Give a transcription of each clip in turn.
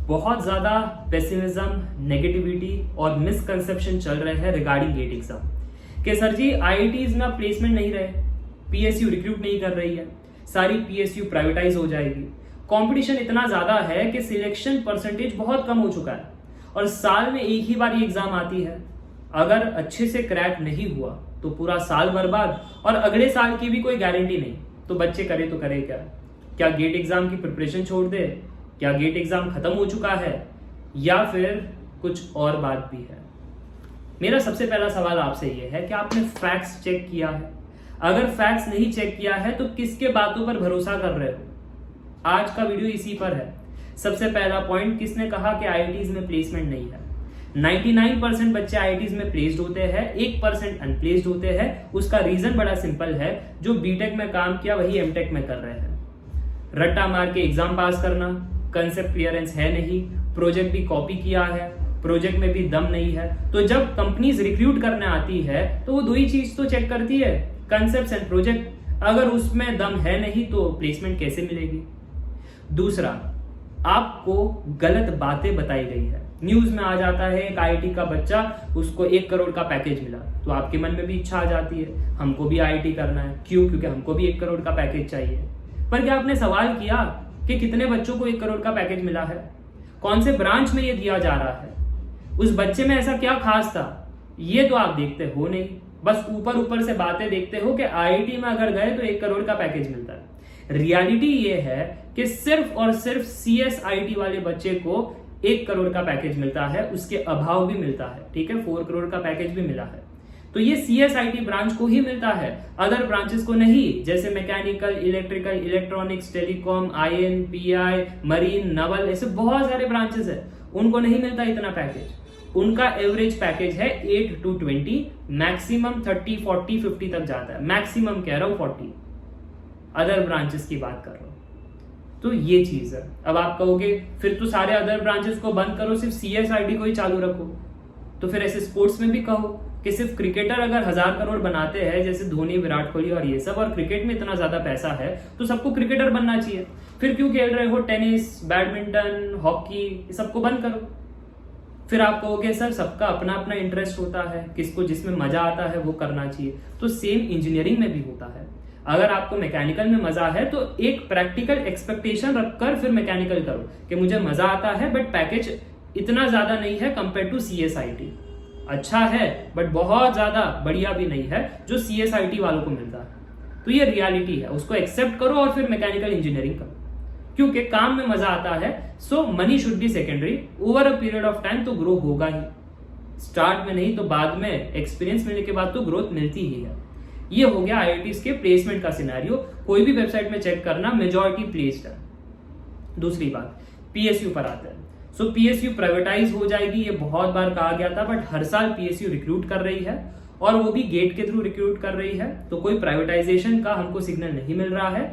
बहुत ज़्यादा pessimism, negativity और मिसकंसेप्शन चल रहे हैं रिगार्डिंग गेट एग्जाम कि सर जी आईआईटीज में प्लेसमेंट नहीं रहे, पीएसयू रिक्रूट नहीं कर रही है, सारी पीएसयू प्राइवेटाइज हो जाएगी, कंपटीशन इतना ज़्यादा है कि सिलेक्शन परसेंटेज बहुत कम हो चुका है और साल में एक ही बार ये एग्जाम आती है। अगर अच्छे से क्रैक नहीं हुआ तो पूरा साल बर्बाद और अगले साल की भी कोई गारंटी नहीं। तो बच्चे करे तो करे क्या? क्या गेट एग्जाम की प्रिपरेशन छोड़ दे? क्या गेट एग्जाम खत्म हो चुका है या फिर कुछ और बात भी है? मेरा सबसे पहला सवाल आपसे यह है कि आपने फैक्ट्स चेक किया है? अगर फैक्ट्स नहीं चेक किया है तो किसके बातों पर भरोसा कर रहे हो? आज का वीडियो इसी पर है। सबसे पहला पॉइंट, किसने कहा कि आईआईटीज में प्लेसमेंट नहीं है? 99% बच्चे आईआईटीज में प्लेस्ड होते हैं, 1% अनप्लेस्ड होते हैं। उसका रीजन बड़ा सिंपल है, जो बीटेक में काम किया वही एमटेक में कर रहे हैं। रट्टा मार के एग्जाम पास करना, कंसेप्ट क्लियरेंस है नहीं, प्रोजेक्ट भी कॉपी किया है, प्रोजेक्ट में भी दम नहीं है। तो जब कंपनीज रिक्रूट करने आती है तो वो दो ही चीज तो चेक करती है, कंसेप्ट एंड प्रोजेक्ट। अगर उसमें दम है नहीं तो प्लेसमेंट कैसे मिलेगी? दूसरा, आपको गलत बातें बताई गई है। न्यूज में आ जाता है एक आईआईटी का बच्चा, उसको 1 करोड़ का पैकेज मिला, तो आपके मन में भी इच्छा आ जाती है हमको भी आईआईटी करना है। क्यों? क्योंकि हमको भी 1 करोड़ का पैकेज चाहिए। पर क्या आपने सवाल किया कि कितने बच्चों को 1 करोड़ का पैकेज मिला है? कौन से ब्रांच में ये दिया जा रहा है? उस बच्चे में ऐसा क्या खास था? ये तो आप देखते हो नहीं, बस ऊपर ऊपर से बातें देखते हो कि आईआईटी में अगर गए तो 1 करोड़ का पैकेज मिलता है। रियलिटी ये है कि सिर्फ और सिर्फ सीएसआईटी वाले बच्चे को 1 करोड़ का पैकेज मिलता है, उसके अभाव भी मिलता है। ठीक है, 4 करोड़ का पैकेज भी मिला है। तो ये सीएसआईटी ब्रांच को ही मिलता है, अदर ब्रांचेस को नहीं। जैसे mechanical, electrical, electronics, telecom, IN, PI, marine, naval, ऐसे बहुत सारे ब्रांचेस है, उनको नहीं मिलता इतना पैकेज। उनका एवरेज पैकेज है 8 to 20, मैक्सिमम 30, 40, 50 तक जाता है। मैक्सिमम कह रहा हूं 40, अदर ब्रांचेस की बात कर रहा हूं। तो ये चीज है। अब आप कहोगे फिर तो सारे अदर ब्रांचेस को बंद करो, सिर्फ सीएसआईटी को ही चालू रखो। तो फिर ऐसे स्पोर्ट्स में भी कहो कि सिर्फ क्रिकेटर अगर 1000 करोड़ बनाते हैं, जैसे धोनी, विराट कोहली और ये सब, और क्रिकेट में इतना ज्यादा पैसा है तो सबको क्रिकेटर बनना चाहिए। फिर क्यों खेल रहे हो टेनिस, बैडमिंटन, हॉकी, ये सबको बंद करो। फिर आप कहोगे सर सबका अपना अपना इंटरेस्ट होता है, किसको जिसमें मजा आता है वो करना चाहिए। तो सेम इंजीनियरिंग में भी होता है। अगर आपको मैकेनिकल में मजा है तो एक प्रैक्टिकल एक्सपेक्टेशन रखकर फिर मैकेनिकल करो कि मुझे मजा आता है बट पैकेज इतना ज्यादा नहीं है कंपेयर टू सीएसआईटी। अच्छा है बट बहुत ज्यादा बढ़िया भी नहीं है जो सीएसआईटी वालों को मिलता है। तो ये रियलिटी है, उसको एक्सेप्ट करो और फिर मैकेनिकल इंजीनियरिंग करो, क्योंकि काम में मजा आता है। So money should be secondary, over a period of time तो ग्रो होगा ही, स्टार्ट में नहीं तो बाद में, एक्सपीरियंस मिलने के बाद तो ग्रोथ मिलती ही है। ये हो गया आईआईटीज के प्लेसमेंट का सिनेरियो। कोई भी वेबसाइट में चेक करना, मेजॉरिटी प्लेस्ड है। दूसरी बात, पीएसयू पर आते हैं। सो पीएसयू प्राइवेटाइज हो जाएगी, ये बहुत बार कहा गया था, बट हर साल पीएसयू रिक्रूट कर रही है और वो भी गेट के थ्रू रिक्रूट कर रही है, तो कोई प्राइवेटाइजेशन का हमको सिग्नल नहीं मिल रहा है।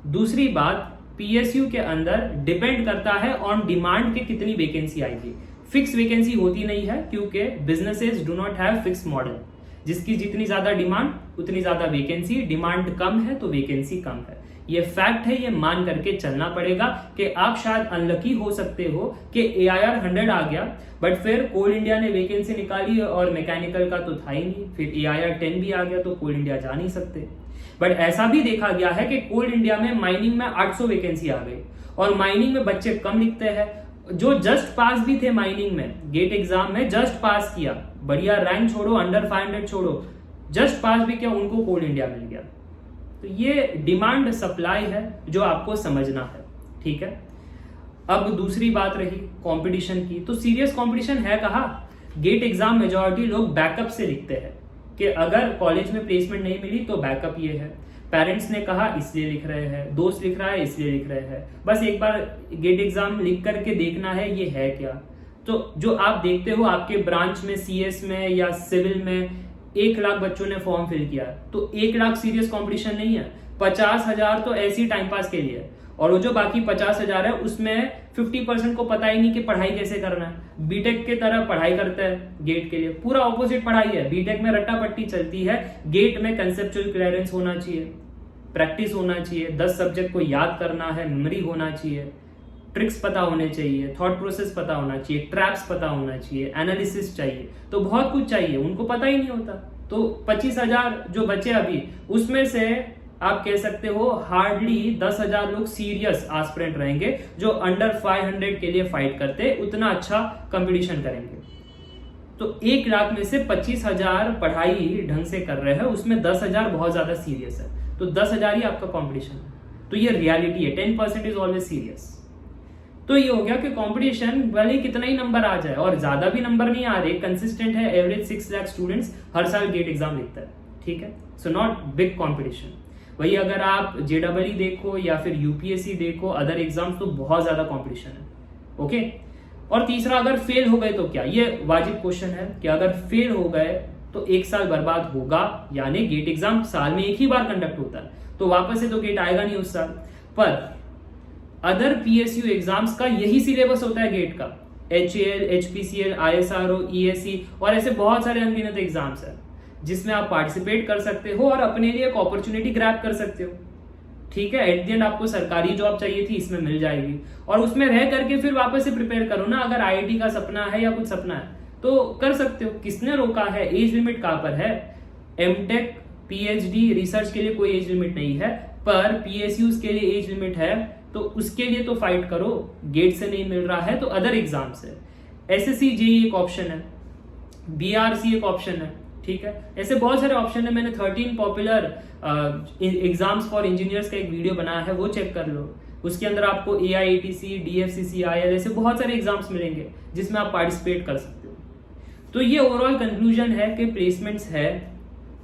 दूसरी बात, पीएसयू के अंदर डिपेंड करता है ऑन डिमांड के कितनी वैकेंसी आएगी। फिक्स वैकेंसी होती नहीं है क्योंकि businesses do not have fix model. जिसकी जितनी ज्यादा डिमांड उतनी ज्यादा वैकेंसी, डिमांड कम है तो वैकेंसी कम है। ये फैक्ट है, ये मान करके चलना पड़ेगा कि आप शायद अनलकी हो सकते हो कि AIR 100 आ गया बट फिर कोल इंडिया ने वैकेंसी निकाली और मैकेनिकल का तो था ही नहीं, फिर AIR 10 भी आ गया तो कोल इंडिया जा नहीं सकते। बट ऐसा भी देखा गया है कि कोल इंडिया में माइनिंग में 800 वैकेंसी आ गई और माइनिंग में बच्चे कम लिखते हैं। जो जस्ट पास भी थे माइनिंग में, गेट एग्जाम में जस्ट पास किया, बढ़िया रैंक छोड़ो, अंडर 500 छोड़ो, जस्ट पास भी किया, उनको कोल इंडिया मिल गया। तो ये डिमांड सप्लाई है जो आपको समझना है। ठीक है, अब दूसरी बात रही कंपटीशन की, तो सीरियस कंपटीशन है कहाँ? गेट एग्जाम मेजॉरिटी लोग बैकअप से लिखते हैं कि अगर कॉलेज में प्लेसमेंट नहीं मिली तो बैकअप ये है, पेरेंट्स ने कहा इसलिए लिख रहे हैं, दोस्त लिख रहा है इसलिए लिख रहे हैं। बस एक बार गेट एग्जाम लिख करके देखना है ये है क्या। तो जो आप देखते हो आपके ब्रांच में, सीएस में या सिविल में 1 लाख बच्चों ने फॉर्म फिल किया, तो 1 लाख सीरियस कंपटीशन नहीं है। 50,000 तो ऐसी टाइम पास के लिए, और वो जो बाकी 50,000 है उसमें 50% को पता ही नहीं कि पढ़ाई कैसे करना है। बीटेक के तरह पढ़ाई करता है गेट के लिए, पूरा ऑपोजिट पढ़ाई है। बीटेक में रट्टा पट्टी चलती है, गेट में कंसेप्चुअल क्लियरेंस होना चाहिए, प्रैक्टिस होना चाहिए, 10 सब्जेक्ट को याद करना है, मेमोरी होना चाहिए। ट्रिक्स पता होने चाहिए, थॉट प्रोसेस पता होना चाहिए, ट्रैप्स पता होना चाहिए, एनालिसिस चाहिए, तो बहुत कुछ चाहिए, उनको पता ही नहीं होता। तो 25,000 जो बचे अभी, उसमें से आप कह सकते हो हार्डली 10,000 लोग सीरियस एस्पिरेंट रहेंगे जो अंडर 500 के लिए फाइट करते उतना अच्छा कंपटीशन करेंगे। तो 1 लाख में से 25,000 पढ़ाई ढंग से कर रहे हैं, उसमें 10,000 बहुत ज्यादा सीरियस है, तो 10,000 ही आपका कंपटीशन है। तो ये रियलिटी है, 10% इज ऑलवेज सीरियस। तो ये हो गया कि कंपटीशन भले कितना ही नंबर आ जाए, और ज्यादा भी नंबर नहीं आ रहे, कंसिस्टेंट है, एवरेज 6 लाख स्टूडेंट्स हर साल गेट एग्जाम लिखता है, ठीक है। So not big competition. वही अगर आप JEE देखो या फिर UPSC देखो, अदर एग्जाम्स, तो बहुत ज्यादा कंपटीशन है, ओके। और तीसरा, अगर फेल हो गए तो क्या, ये वाजिब क्वेश्चन है कि अगर फेल हो गए तो 1 साल बर्बाद होगा, यानी गेट एग्जाम साल में 1 ही बार कंडक्ट होता है, तो वापस से तो गेट आएगा नहीं उस साल। पर अदर PSU एग्जाम्स का यही सिलेबस होता है गेट का, HAL, HPCL, ISRO, ESE और ऐसे बहुत सारे अनगिनत एग्जाम्स है जिसमें आप पार्टिसिपेट कर सकते हो और अपने लिए एक अपॉर्चुनिटी ग्रैब कर सकते हो, ठीक है। एट द एंड आपको सरकारी जॉब चाहिए थी, इसमें मिल जाएगी, और उसमें रह करके फिर वापस से प्रिपेयर करो ना। अगर IIT का सपना है या कुछ सपना है तो कर सकते हो, किसने रोका है? एज लिमिट कहां पर है? MTech, PhD, रिसर्च के लिए कोई एज लिमिट नहीं है, पर PSUs के लिए एज लिमिट है, तो उसके लिए तो फाइट करो। गेट से नहीं मिल रहा है तो अदर एग्जाम से, SSC JEE एक ऑप्शन है, BRC एक ऑप्शन है, ठीक है। ऐसे बहुत सारे ऑप्शन है। मैंने 13 पॉपुलर एग्जाम्स फॉर इंजीनियर्स का एक वीडियो बनाया है, वो चेक कर लो। उसके अंदर आपको AIATC, DFCC, IL ऐसे बहुत सारे एग्जाम्स मिलेंगे जिसमें आप पार्टिसिपेट कर सकते हो। तो ये ओवरऑल कंक्लूजन है कि प्लेसमेंट्स है,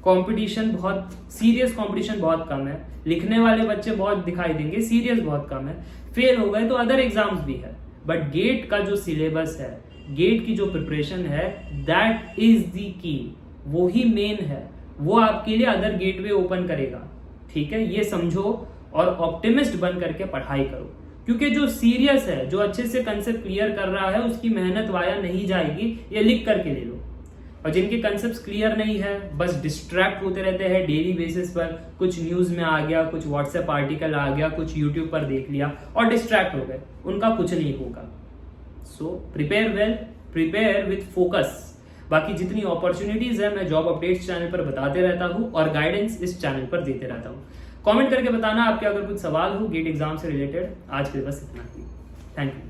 कंपटीशन बहुत सीरियस, कंपटीशन बहुत कम है, लिखने वाले बच्चे बहुत दिखाई देंगे, सीरियस बहुत कम है। फेल हो गए तो अदर एग्जाम्स भी है, बट गेट का जो सिलेबस है, गेट की जो प्रिपरेशन है, दैट इज द की, वो ही मेन है, वो आपके लिए अदर गेटवे ओपन करेगा, ठीक है। ये समझो और ऑप्टिमिस्ट बन करके पढ़ाई करो, क्योंकि जो सीरियस है, जो अच्छे से कंसेप्ट क्लियर कर रहा है, उसकी मेहनत वाया नहीं जाएगी, ये लिख करके ले लो। और जिनके कंसेप्ट क्लियर नहीं है, बस डिस्ट्रैक्ट होते रहते हैं डेली बेसिस पर, कुछ न्यूज में आ गया, कुछ व्हाट्सएप आर्टिकल आ गया, कुछ यूट्यूब पर देख लिया और डिस्ट्रैक्ट हो गए, उनका कुछ नहीं होगा। So prepare well, prepare with focus. बाकी जितनी अपॉर्चुनिटीज है मैं जॉब अपडेट्स चैनल पर बताते रहता हूँ और गाइडेंस इस चैनल पर देते रहता हूँ। कमेंट करके बताना आपके अगर कुछ सवाल हो गेट एग्जाम से रिलेटेड। आज के लिए बस इतना ही, थैंक यू।